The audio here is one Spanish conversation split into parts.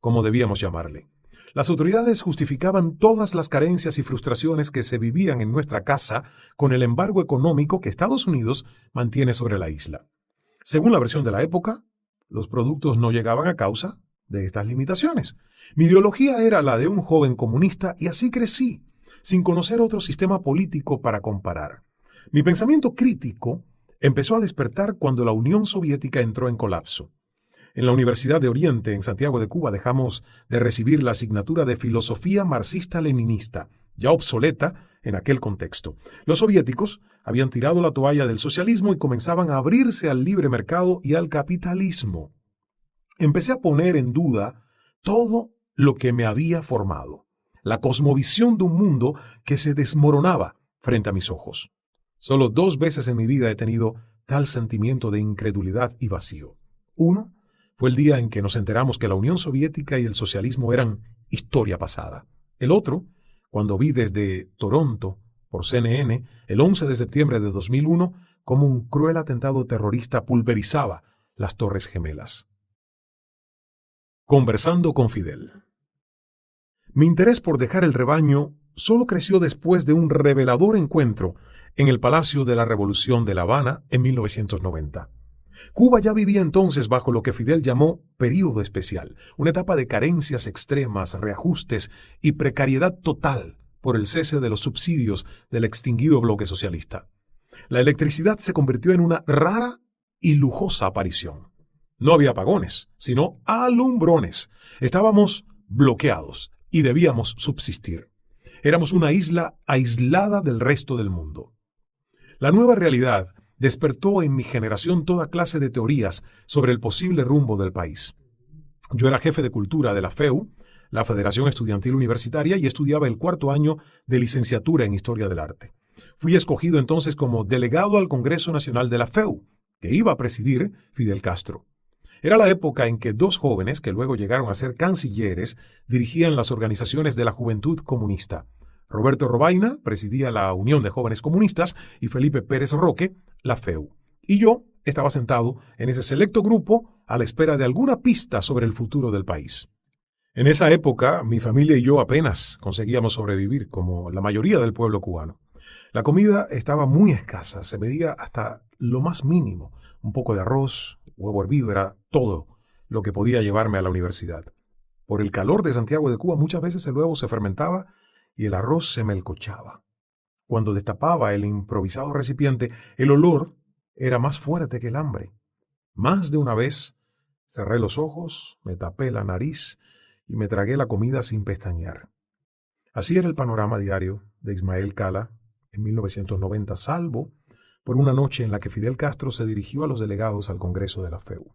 como debíamos llamarle. Las autoridades justificaban todas las carencias y frustraciones que se vivían en nuestra casa con el embargo económico que Estados Unidos mantiene sobre la isla. Según la versión de la época, los productos no llegaban a causa de estas limitaciones. Mi ideología era la de un joven comunista y así crecí, sin conocer otro sistema político para comparar. Mi pensamiento crítico empezó a despertar cuando la Unión Soviética entró en colapso. En la Universidad de Oriente, en Santiago de Cuba, dejamos de recibir la asignatura de filosofía marxista-leninista, ya obsoleta en aquel contexto. Los soviéticos habían tirado la toalla del socialismo y comenzaban a abrirse al libre mercado y al capitalismo. Empecé a poner en duda todo lo que me había formado, la cosmovisión de un mundo que se desmoronaba frente a mis ojos. Solo 2 veces en mi vida he tenido tal sentimiento de incredulidad y vacío. Uno fue el día en que nos enteramos que la Unión Soviética y el socialismo eran historia pasada. El otro, cuando vi desde Toronto, por CNN, el 11 de septiembre de 2001, cómo un cruel atentado terrorista pulverizaba las Torres Gemelas. Conversando con Fidel. Mi interés por dejar el rebaño solo creció después de un revelador encuentro en el Palacio de la Revolución de La Habana en 1990. Cuba ya vivía entonces bajo lo que Fidel llamó período especial, una etapa de carencias extremas, reajustes y precariedad total por el cese de los subsidios del extinguido bloque socialista. La electricidad se convirtió en una rara y lujosa aparición. No había apagones, sino alumbrones. Estábamos bloqueados y debíamos subsistir. Éramos una isla aislada del resto del mundo. La nueva realidad despertó en mi generación toda clase de teorías sobre el posible rumbo del país. Yo era jefe de cultura de la FEU, la Federación Estudiantil Universitaria, y estudiaba el 4º año de licenciatura en Historia del Arte. Fui escogido entonces como delegado al Congreso Nacional de la FEU, que iba a presidir Fidel Castro. Era la época en que 2 jóvenes, que luego llegaron a ser cancilleres, dirigían las organizaciones de la Juventud Comunista. Roberto Robaina presidía la Unión de Jóvenes Comunistas y Felipe Pérez Roque la FEU. Y yo estaba sentado en ese selecto grupo a la espera de alguna pista sobre el futuro del país. En esa época, mi familia y yo apenas conseguíamos sobrevivir, como la mayoría del pueblo cubano. La comida estaba muy escasa, se medía hasta lo más mínimo. Un poco de arroz, huevo hervido, era todo lo que podía llevarme a la universidad. Por el calor de Santiago de Cuba, muchas veces el huevo se fermentaba y el arroz se melcochaba. Cuando destapaba el improvisado recipiente, el olor era más fuerte que el hambre. Más de una vez cerré los ojos, me tapé la nariz y me tragué la comida sin pestañear. Así era el panorama diario de Ismael Cala en 1990, salvo por una noche en la que Fidel Castro se dirigió a los delegados al Congreso de la FEU.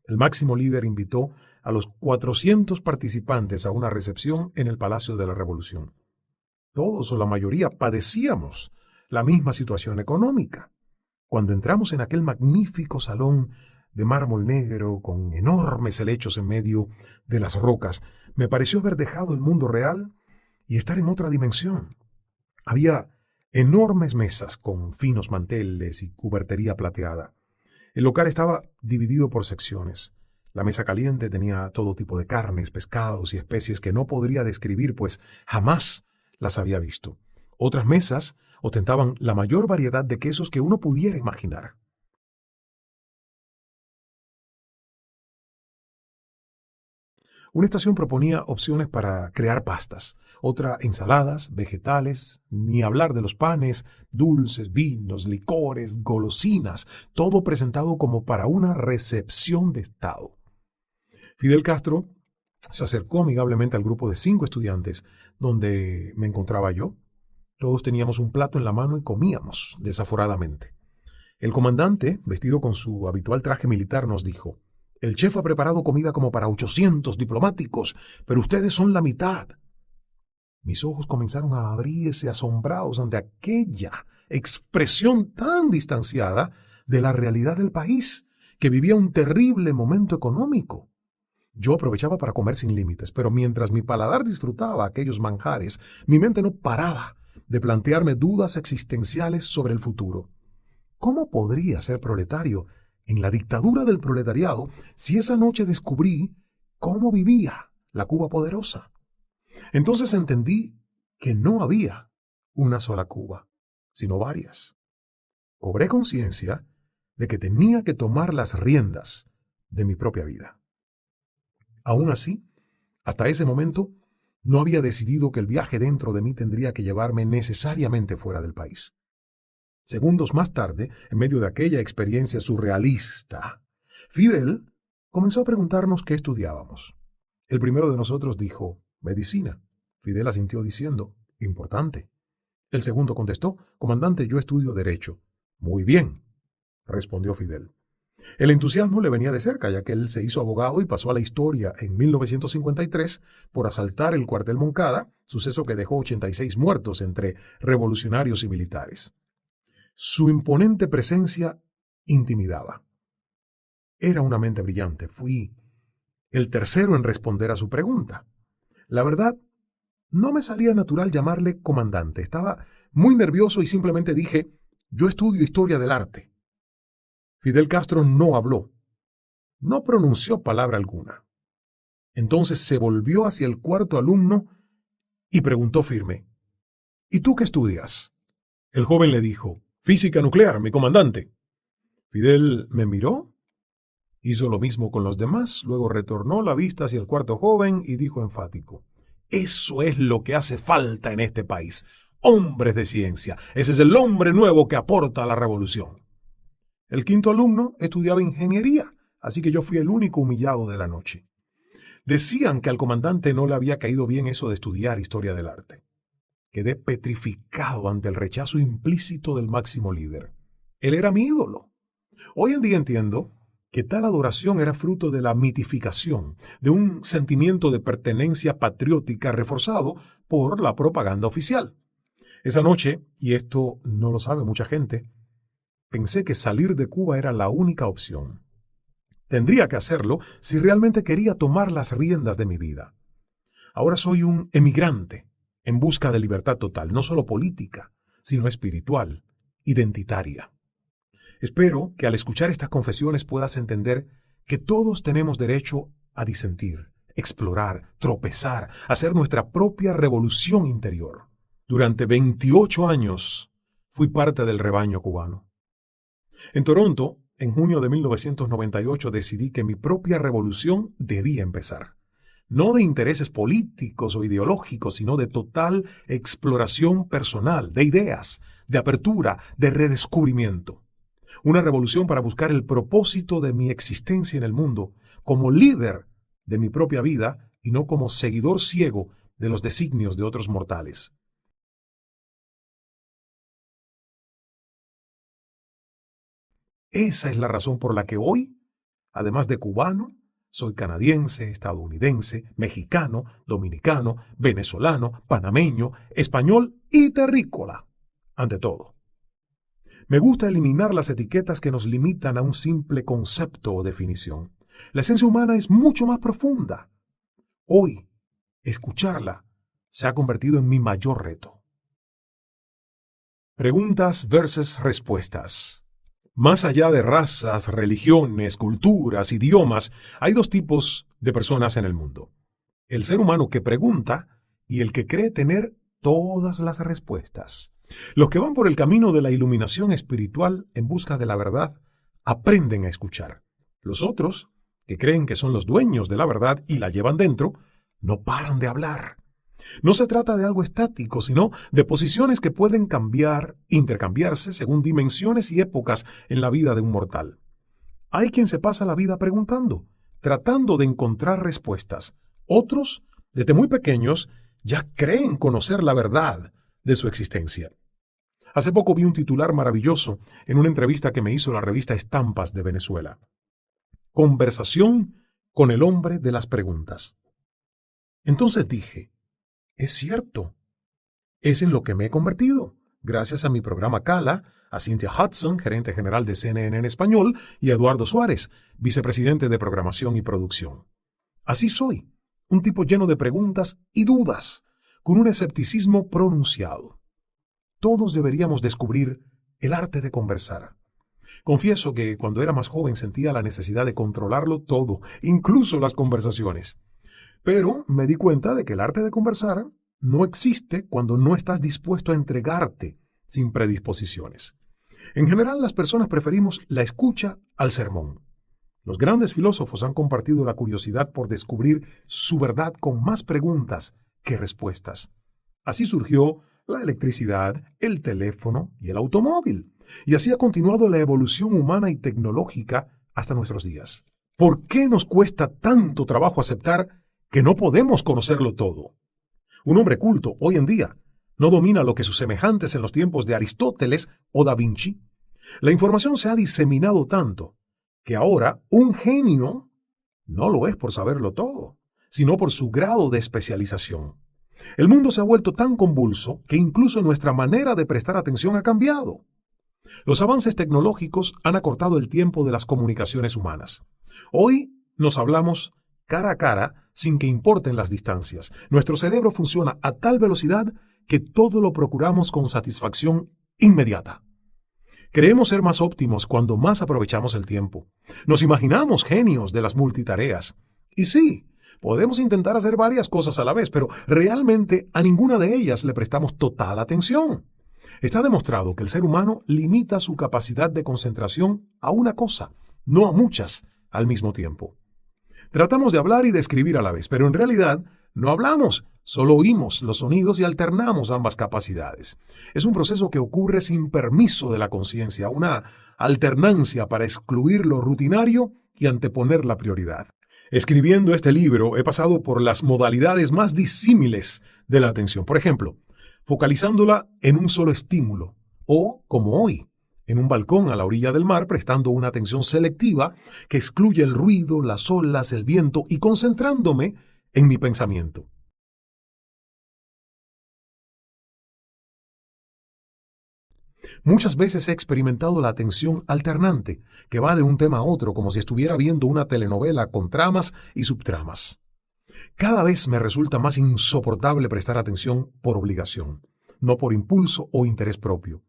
El máximo líder invitó a los 400 participantes a una recepción en el Palacio de la Revolución. Todos o la mayoría padecíamos la misma situación económica. Cuando entramos en aquel magnífico salón de mármol negro con enormes helechos en medio de las rocas, me pareció haber dejado el mundo real y estar en otra dimensión. Había enormes mesas con finos manteles y cubertería plateada. El local estaba dividido por secciones. La mesa caliente tenía todo tipo de carnes, pescados y especies que no podría describir, pues jamás las había visto. Otras mesas ostentaban la mayor variedad de quesos que uno pudiera imaginar. Una estación proponía opciones para crear pastas, otra ensaladas, vegetales, ni hablar de los panes, dulces, vinos, licores, golosinas, todo presentado como para una recepción de Estado. Fidel Castro se acercó amigablemente al grupo de 5 estudiantes donde me encontraba yo. Todos teníamos un plato en la mano y comíamos desaforadamente. El comandante, vestido con su habitual traje militar, nos dijo: «El chef ha preparado comida como para 800 diplomáticos, pero ustedes son la mitad». Mis ojos comenzaron a abrirse asombrados ante aquella expresión tan distanciada de la realidad del país, que vivía un terrible momento económico. Yo aprovechaba para comer sin límites, pero mientras mi paladar disfrutaba aquellos manjares, mi mente no paraba de plantearme dudas existenciales sobre el futuro. ¿Cómo podría ser proletario en la dictadura del proletariado si esa noche descubrí cómo vivía la Cuba poderosa. Entonces entendí que no había una sola Cuba, sino varias. Cobré conciencia de que tenía que tomar las riendas de mi propia vida. Aún así, hasta ese momento, no había decidido que el viaje dentro de mí tendría que llevarme necesariamente fuera del país. Segundos más tarde, en medio de aquella experiencia surrealista, Fidel comenzó a preguntarnos qué estudiábamos. El primero de nosotros dijo, medicina. Fidel asintió diciendo, importante. El segundo contestó, comandante, yo estudio derecho. Muy bien, respondió Fidel. El entusiasmo le venía de cerca, ya que él se hizo abogado y pasó a la historia en 1953 por asaltar el cuartel Moncada, suceso que dejó 86 muertos entre revolucionarios y militares. Su imponente presencia intimidaba. Era una mente brillante. Fui el tercero en responder a su pregunta. La verdad, no me salía natural llamarle comandante. Estaba muy nervioso y simplemente dije, yo estudio historia del arte. Fidel Castro no habló. No pronunció palabra alguna. Entonces se volvió hacia el cuarto alumno y preguntó firme, ¿y tú qué estudias? El joven le dijo, física nuclear, mi comandante. Fidel me miró, hizo lo mismo con los demás, luego retornó la vista hacia el cuarto joven y dijo enfático, eso es lo que hace falta en este país, hombres de ciencia, ese es el hombre nuevo que aporta a la revolución. El quinto alumno estudiaba ingeniería, así que yo fui el único humillado de la noche. Decían que al comandante no le había caído bien eso de estudiar historia del arte. Quedé petrificado ante el rechazo implícito del máximo líder. Él era mi ídolo. Hoy en día entiendo que tal adoración era fruto de la mitificación, de un sentimiento de pertenencia patriótica reforzado por la propaganda oficial. Esa noche, y esto no lo sabe mucha gente, pensé que salir de Cuba era la única opción. Tendría que hacerlo si realmente quería tomar las riendas de mi vida. Ahora soy un emigrante en busca de libertad total, no solo política, sino espiritual, identitaria. Espero que al escuchar estas confesiones puedas entender que todos tenemos derecho a disentir, explorar, tropezar, hacer nuestra propia revolución interior. Durante 28 años fui parte del rebaño cubano. En Toronto, en junio de 1998, decidí que mi propia revolución debía empezar. No de intereses políticos o ideológicos, sino de total exploración personal, de ideas, de apertura, de redescubrimiento. Una revolución para buscar el propósito de mi existencia en el mundo, como líder de mi propia vida y no como seguidor ciego de los designios de otros mortales. Esa es la razón por la que hoy, además de cubano, soy canadiense, estadounidense, mexicano, dominicano, venezolano, panameño, español y terrícola, ante todo. Me gusta eliminar las etiquetas que nos limitan a un simple concepto o definición. La esencia humana es mucho más profunda. Hoy, escucharla se ha convertido en mi mayor reto. Preguntas versus respuestas. Más allá de razas, religiones, culturas, idiomas, hay dos tipos de personas en el mundo. El ser humano que pregunta y el que cree tener todas las respuestas. Los que van por el camino de la iluminación espiritual en busca de la verdad aprenden a escuchar. Los otros, que creen que son los dueños de la verdad y la llevan dentro, no paran de hablar. No se trata de algo estático, sino de posiciones que pueden cambiar, intercambiarse según dimensiones y épocas en la vida de un mortal. Hay quien se pasa la vida preguntando, tratando de encontrar respuestas. Otros, desde muy pequeños, ya creen conocer la verdad de su existencia. Hace poco vi un titular maravilloso en una entrevista que me hizo la revista Estampas de Venezuela. Conversación con el hombre de las preguntas. Entonces dije, es cierto, es en lo que me he convertido, gracias a mi programa Cala, a Cynthia Hudson, gerente general de CNN en español, y a Eduardo Suárez, vicepresidente de programación y producción. Así soy, un tipo lleno de preguntas y dudas, con un escepticismo pronunciado. Todos deberíamos descubrir el arte de conversar. Confieso que cuando era más joven sentía la necesidad de controlarlo todo, incluso las conversaciones. Pero me di cuenta de que el arte de conversar no existe cuando no estás dispuesto a entregarte sin predisposiciones. En general, las personas preferimos la escucha al sermón. Los grandes filósofos han compartido la curiosidad por descubrir su verdad con más preguntas que respuestas. Así surgió la electricidad, el teléfono y el automóvil. Y así ha continuado la evolución humana y tecnológica hasta nuestros días. ¿Por qué nos cuesta tanto trabajo aceptar que no podemos conocerlo todo? Un hombre culto, hoy en día, no domina lo que sus semejantes en los tiempos de Aristóteles o Da Vinci. La información se ha diseminado tanto que ahora un genio no lo es por saberlo todo, sino por su grado de especialización. El mundo se ha vuelto tan convulso que incluso nuestra manera de prestar atención ha cambiado. Los avances tecnológicos han acortado el tiempo de las comunicaciones humanas. Hoy nos hablamos cara a cara sin que importen las distancias. Nuestro cerebro funciona a tal velocidad que todo lo procuramos con satisfacción inmediata. Creemos ser más óptimos cuando más aprovechamos el tiempo. Nos imaginamos genios de las multitareas. Y sí, podemos intentar hacer varias cosas a la vez, pero realmente a ninguna de ellas le prestamos total atención. Está demostrado que el ser humano limita su capacidad de concentración a una cosa, no a muchas al mismo tiempo. Tratamos de hablar y de escribir a la vez, pero en realidad no hablamos, solo oímos los sonidos y alternamos ambas capacidades. Es un proceso que ocurre sin permiso de la conciencia, una alternancia para excluir lo rutinario y anteponer la prioridad. Escribiendo este libro he pasado por las modalidades más disímiles de la atención. Por ejemplo, focalizándola en un solo estímulo, o, como hoy, en un balcón a la orilla del mar, prestando una atención selectiva que excluye el ruido, las olas, el viento y concentrándome en mi pensamiento. Muchas veces he experimentado la atención alternante, que va de un tema a otro como si estuviera viendo una telenovela con tramas y subtramas. Cada vez me resulta más insoportable prestar atención por obligación, no por impulso o interés propio.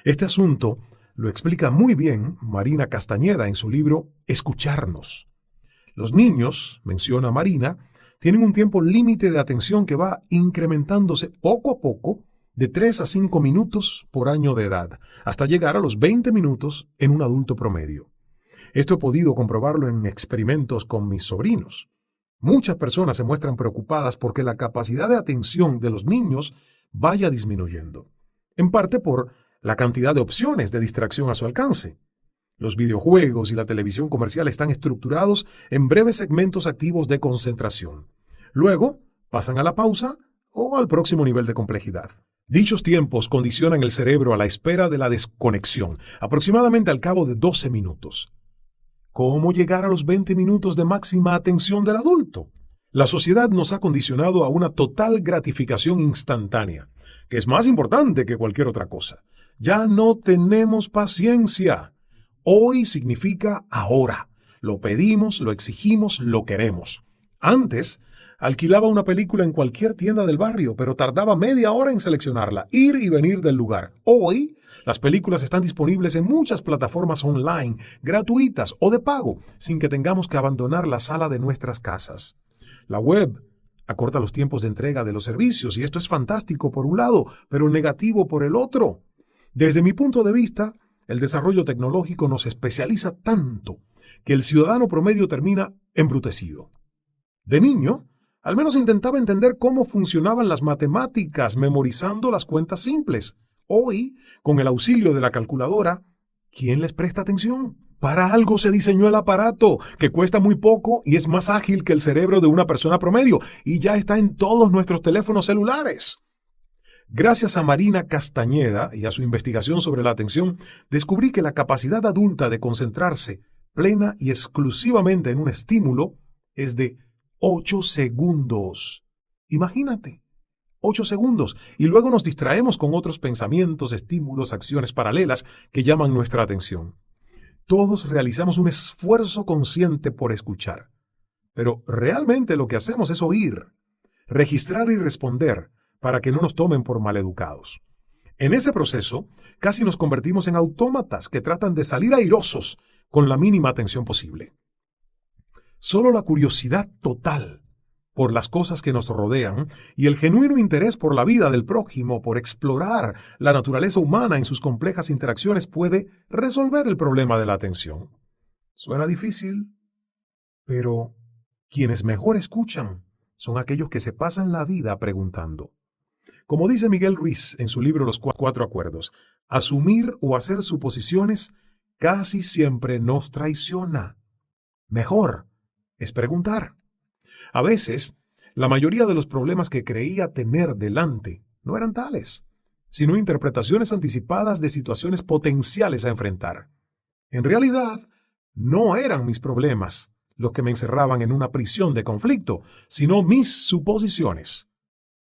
Este asunto lo explica muy bien Marina Castañeda en su libro Escucharnos. Los niños, menciona Marina, tienen un tiempo límite de atención que va incrementándose poco a poco de 3 a 5 minutos por año de edad, hasta llegar a los 20 minutos en un adulto promedio. Esto he podido comprobarlo en experimentos con mis sobrinos. Muchas personas se muestran preocupadas porque la capacidad de atención de los niños vaya disminuyendo, en parte por la cantidad de opciones de distracción a su alcance. Los videojuegos y la televisión comercial están estructurados en breves segmentos activos de concentración. Luego, pasan a la pausa o al próximo nivel de complejidad. Dichos tiempos condicionan el cerebro a la espera de la desconexión, aproximadamente al cabo de 12 minutos. ¿Cómo llegar a los 20 minutos de máxima atención del adulto? La sociedad nos ha condicionado a una total gratificación instantánea, que es más importante que cualquier otra cosa. Ya no tenemos paciencia. Hoy significa ahora. Lo pedimos, lo exigimos, lo queremos. Antes, alquilaba una película en cualquier tienda del barrio, pero tardaba media hora en seleccionarla, ir y venir del lugar. Hoy, las películas están disponibles en muchas plataformas online, gratuitas o de pago, sin que tengamos que abandonar la sala de nuestras casas. La web acorta los tiempos de entrega de los servicios, y esto es fantástico por un lado, pero negativo por el otro. Desde mi punto de vista, el desarrollo tecnológico nos especializa tanto que el ciudadano promedio termina embrutecido. De niño, al menos intentaba entender cómo funcionaban las matemáticas, memorizando las cuentas simples. Hoy, con el auxilio de la calculadora, ¿quién les presta atención? Para algo se diseñó el aparato, que cuesta muy poco y es más ágil que el cerebro de una persona promedio, y ya está en todos nuestros teléfonos celulares. Gracias a Marina Castañeda y a su investigación sobre la atención, descubrí que la capacidad adulta de concentrarse plena y exclusivamente en un estímulo es de 8 segundos. Imagínate, 8 segundos. Y luego nos distraemos con otros pensamientos, estímulos, acciones paralelas que llaman nuestra atención. Todos realizamos un esfuerzo consciente por escuchar. Pero realmente lo que hacemos es oír, registrar y responder para que no nos tomen por maleducados. En ese proceso, casi nos convertimos en autómatas que tratan de salir airosos con la mínima atención posible. Solo la curiosidad total por las cosas que nos rodean y el genuino interés por la vida del prójimo, por explorar la naturaleza humana en sus complejas interacciones, puede resolver el problema de la atención. Suena difícil, pero quienes mejor escuchan son aquellos que se pasan la vida preguntando. Como dice Miguel Ruiz en su libro Los Cuatro Acuerdos, asumir o hacer suposiciones casi siempre nos traiciona. Mejor es preguntar. A veces, la mayoría de los problemas que creía tener delante no eran tales, sino interpretaciones anticipadas de situaciones potenciales a enfrentar. En realidad, no eran mis problemas los que me encerraban en una prisión de conflicto, sino mis suposiciones.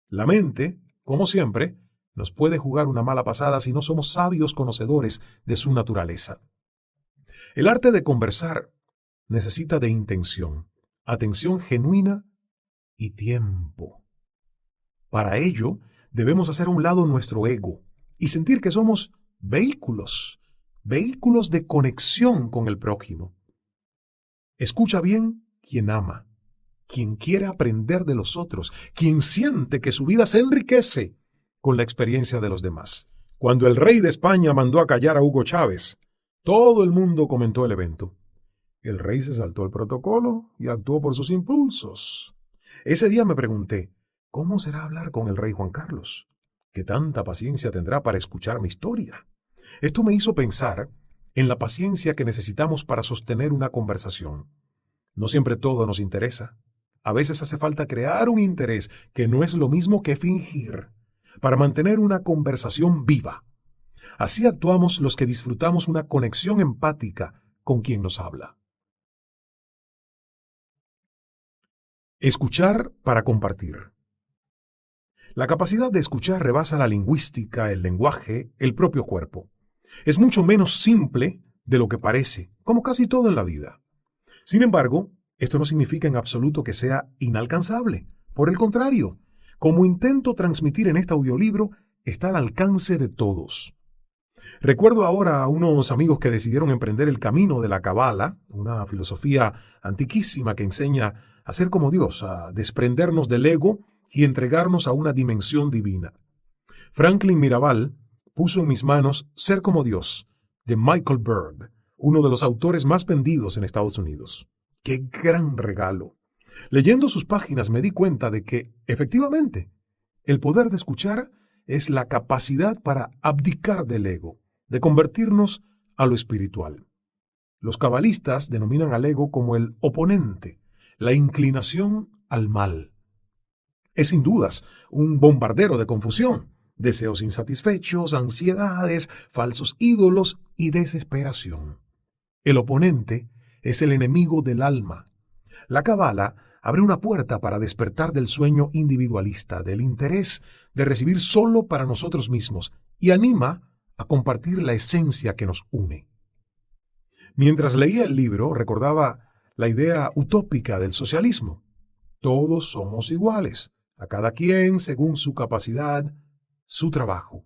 La mente, como siempre, nos puede jugar una mala pasada si no somos sabios conocedores de su naturaleza. El arte de conversar necesita de intención, atención genuina y tiempo. Para ello, debemos hacer a un lado nuestro ego y sentir que somos vehículos de conexión con el prójimo. Escucha bien quien ama, quien quiere aprender de los otros, quien siente que su vida se enriquece con la experiencia de los demás. Cuando el rey de España mandó a callar a Hugo Chávez, todo el mundo comentó el evento. El rey se saltó el protocolo y actuó por sus impulsos. Ese día me pregunté, ¿cómo será hablar con el rey Juan Carlos? ¿Qué tanta paciencia tendrá para escuchar mi historia? Esto me hizo pensar en la paciencia que necesitamos para sostener una conversación. No siempre todo nos interesa. A veces hace falta crear un interés que no es lo mismo que fingir, para mantener una conversación viva. Así actuamos los que disfrutamos una conexión empática con quien nos habla. Escuchar para compartir. La capacidad de escuchar rebasa la lingüística, el lenguaje, el propio cuerpo. Es mucho menos simple de lo que parece, como casi todo en la vida. Sin embargo, esto no significa en absoluto que sea inalcanzable. Por el contrario, como intento transmitir en este audiolibro, está al alcance de todos. Recuerdo ahora a unos amigos que decidieron emprender el camino de la Cábala, una filosofía antiquísima que enseña a ser como Dios, a desprendernos del ego y entregarnos a una dimensión divina. Franklin Mirabal puso en mis manos Ser como Dios, de Michael Bird, uno de los autores más vendidos en Estados Unidos. ¡Qué gran regalo! Leyendo sus páginas me di cuenta de que, efectivamente, el poder de escuchar es la capacidad para abdicar del ego, de convertirnos a lo espiritual. Los cabalistas denominan al ego como el oponente, la inclinación al mal. Es sin dudas un bombardero de confusión, deseos insatisfechos, ansiedades, falsos ídolos y desesperación. El oponente es el enemigo del alma. La Cábala abre una puerta para despertar del sueño individualista, del interés de recibir solo para nosotros mismos, y anima a compartir la esencia que nos une. Mientras leía el libro, recordaba la idea utópica del socialismo. Todos somos iguales, a cada quien según su capacidad, su trabajo.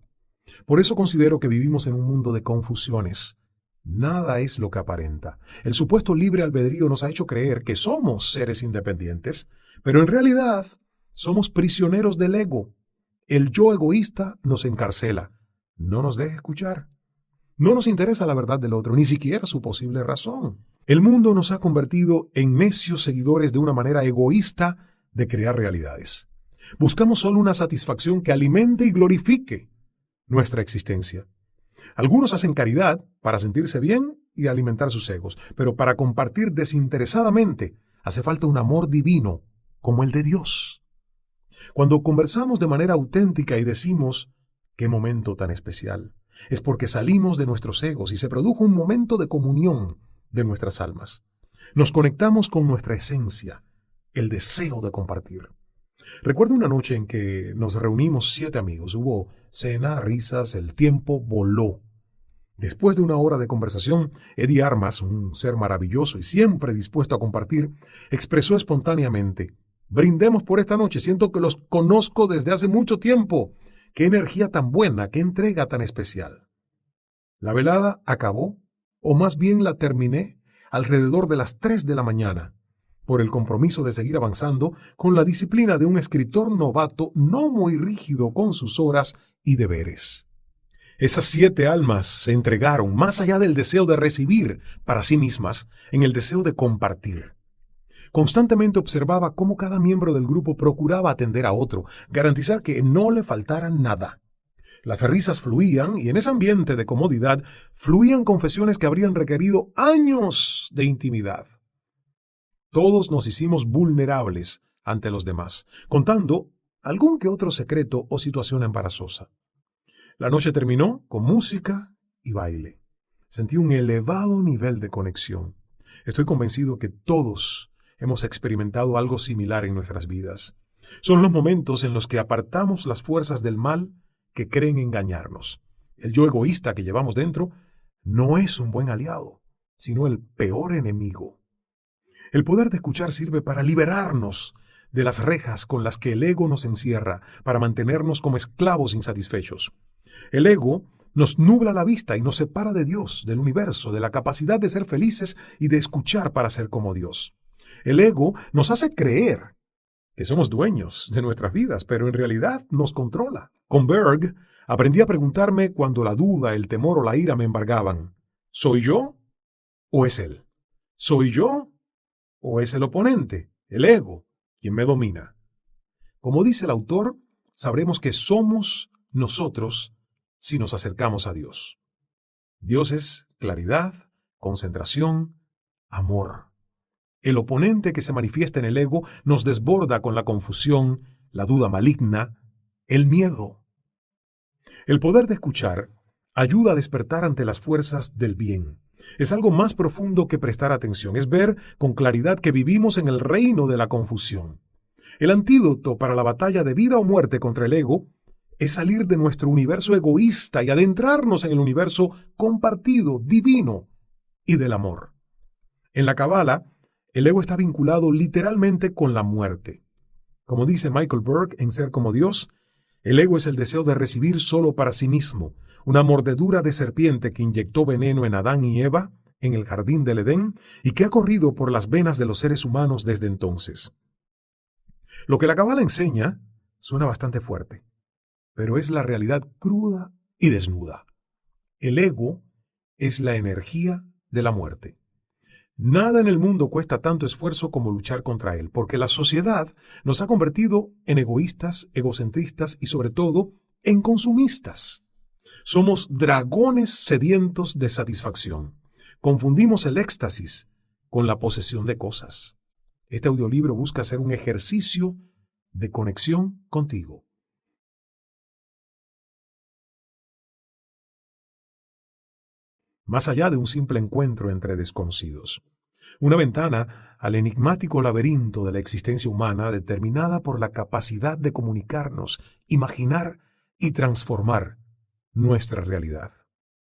Por eso considero que vivimos en un mundo de confusiones. Nada es lo que aparenta. El supuesto libre albedrío nos ha hecho creer que somos seres independientes, pero en realidad somos prisioneros del ego. El yo egoísta nos encarcela, no nos deja escuchar. No nos interesa la verdad del otro, ni siquiera su posible razón. El mundo nos ha convertido en necios seguidores de una manera egoísta de crear realidades. Buscamos solo una satisfacción que alimente y glorifique nuestra existencia. Algunos hacen caridad para sentirse bien y alimentar sus egos, pero para compartir desinteresadamente hace falta un amor divino como el de Dios. Cuando conversamos de manera auténtica y decimos, ¡qué momento tan especial!, es porque salimos de nuestros egos y se produjo un momento de comunión de nuestras almas. Nos conectamos con nuestra esencia, el deseo de compartir. Recuerdo una noche en que nos reunimos 7 amigos. Hubo cena, risas, el tiempo voló. Después de una hora de conversación, Eddie Armas, un ser maravilloso y siempre dispuesto a compartir, expresó espontáneamente, «Brindemos por esta noche, siento que los conozco desde hace mucho tiempo. ¡Qué energía tan buena, qué entrega tan especial!». La velada acabó, o más bien la terminé, alrededor de las 3 de la mañana, por el compromiso de seguir avanzando con la disciplina de un escritor novato no muy rígido con sus horas y deberes. Esas 7 almas se entregaron más allá del deseo de recibir para sí mismas, en el deseo de compartir. Constantemente observaba cómo cada miembro del grupo procuraba atender a otro, garantizar que no le faltara nada. Las risas fluían y en ese ambiente de comodidad fluían confesiones que habrían requerido años de intimidad. Todos nos hicimos vulnerables ante los demás, contando algún que otro secreto o situación embarazosa. La noche terminó con música y baile. Sentí un elevado nivel de conexión. Estoy convencido que todos hemos experimentado algo similar en nuestras vidas. Son los momentos en los que apartamos las fuerzas del mal que creen engañarnos. El yo egoísta que llevamos dentro no es un buen aliado, sino el peor enemigo. El poder de escuchar sirve para liberarnos de las rejas con las que el ego nos encierra, para mantenernos como esclavos insatisfechos. El ego nos nubla la vista y nos separa de Dios, del universo, de la capacidad de ser felices y de escuchar para ser como Dios. El ego nos hace creer que somos dueños de nuestras vidas, pero en realidad nos controla. Con Berg, aprendí a preguntarme cuando la duda, el temor o la ira me embargaban: ¿soy yo o es él? ¿Soy yo o es el oponente, el ego, quien me domina? Como dice el autor, sabremos que somos nosotros si nos acercamos a Dios. Dios es claridad, concentración, amor. El oponente que se manifiesta en el ego nos desborda con la confusión, la duda maligna, el miedo. El poder de escuchar ayuda a despertar ante las fuerzas del bien. Es algo más profundo que prestar atención, es ver con claridad que vivimos en el reino de la confusión. El antídoto para la batalla de vida o muerte contra el ego es salir de nuestro universo egoísta y adentrarnos en el universo compartido, divino y del amor. En la Cábala, el ego está vinculado literalmente con la muerte. Como dice Michael Berg en Ser como Dios, el ego es el deseo de recibir solo para sí mismo, una mordedura de serpiente que inyectó veneno en Adán y Eva en el jardín del Edén y que ha corrido por las venas de los seres humanos desde entonces. Lo que la Cábala enseña suena bastante fuerte, pero es la realidad cruda y desnuda. El ego es la energía de la muerte. Nada en el mundo cuesta tanto esfuerzo como luchar contra él, porque la sociedad nos ha convertido en egoístas, egocentristas y sobre todo en consumistas. Somos dragones sedientos de satisfacción. Confundimos el éxtasis con la posesión de cosas. Este audiolibro busca ser un ejercicio de conexión contigo. Más allá de un simple encuentro entre desconocidos. Una ventana al enigmático laberinto de la existencia humana determinada por la capacidad de comunicarnos, imaginar y transformar nuestra realidad.